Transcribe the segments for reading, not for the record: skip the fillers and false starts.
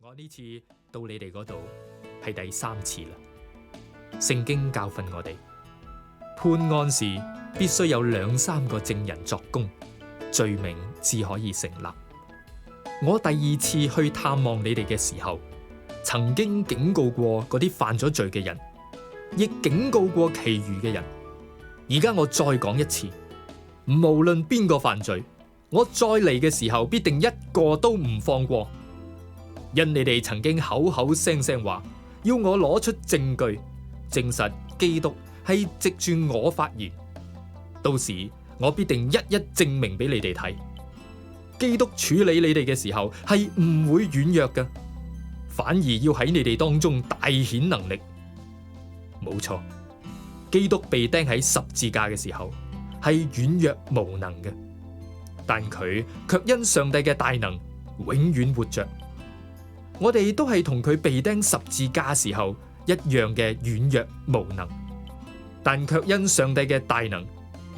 我呢次到你哋嗰度係第3次啦。聖經教訓我哋，判案時必須有2、3個證人作供，罪名至可以成立。我第2次去探望你哋嘅時候，曾經警告過嗰啲犯咗罪嘅人，亦警告過其餘嘅人。而家我再講一次，無論邊個犯罪，我再嚟嘅時候必定一個都唔放過。因你哋曾經口口聲聲話要我攞出證據，證實基督係藉住我發言，到時我必定一一證明俾你哋睇。基督處理你哋嘅時候係唔會軟弱嘅，反而要喺你哋當中大顯能力。冇錯，基督被釘喺十字架嘅時候係軟弱無能嘅，但佢卻因上帝嘅大能永遠活着。我哋都係同佢被釘十字架時候一樣嘅軟弱無能，但卻因上帝嘅大能，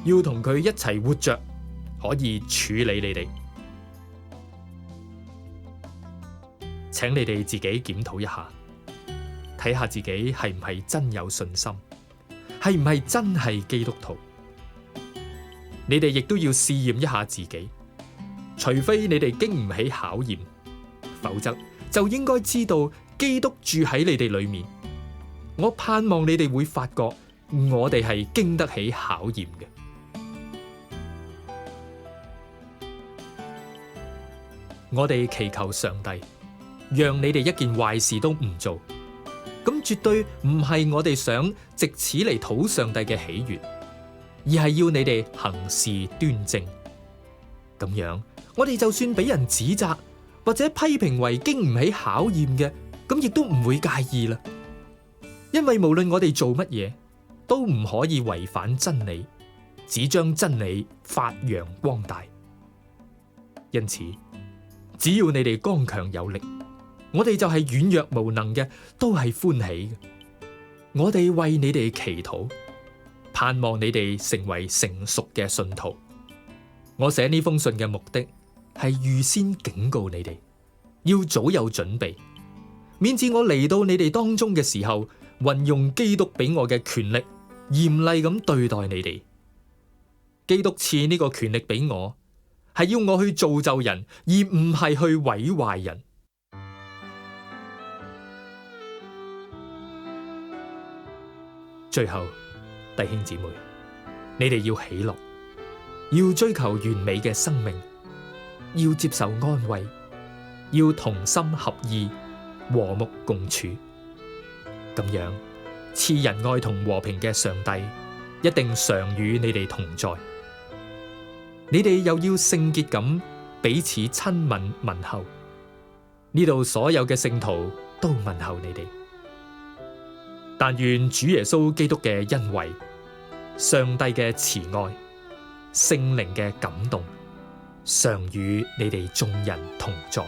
要同佢一齊活着，可以處理你哋。請你哋自己檢討一下，睇下自己係唔係真有信心，係唔係真係基督徒。你哋亦都要試驗一下自己，除非你哋經唔起考驗，否則就應該知道基督住喺你哋裏面。我盼望你哋會發覺我哋係經得起考驗嘅。我哋祈求上帝讓你哋一件壞事都唔做，咁絕對唔係我哋想藉此嚟討上帝嘅喜悅，而係要你哋行事端正。咁樣我哋就算俾人指責或者批評為經唔起考驗嘅，咁亦都唔會介意啦。因為無論我哋做乜嘢，都唔可以違反真理，只將真理發揚光大。因此，只要你哋剛強有力，我哋就係軟弱無能嘅，都係歡喜嘅。我哋為你哋祈禱，盼望你哋成為成熟嘅信徒。我寫呢封信嘅目的係預先警告你哋，要早有準備，免至我嚟到你哋當中嘅時候，運用基督俾我嘅權力，嚴厲咁對待你哋。基督賜呢個權力俾我，係要我去造就人，而唔係去毀壞人。最後，弟兄姊妹，你哋要喜樂，要追求完美嘅生命，要接受安慰，要同心合意，和睦共處。咁樣，賜仁愛同和平嘅上帝一定常與你哋同在。你哋又要聖潔咁彼此親吻問候。呢度所有嘅聖徒都問候你哋。但願主耶穌基督嘅恩惠、上帝嘅慈愛、聖靈嘅感動，常與你哋眾人同在。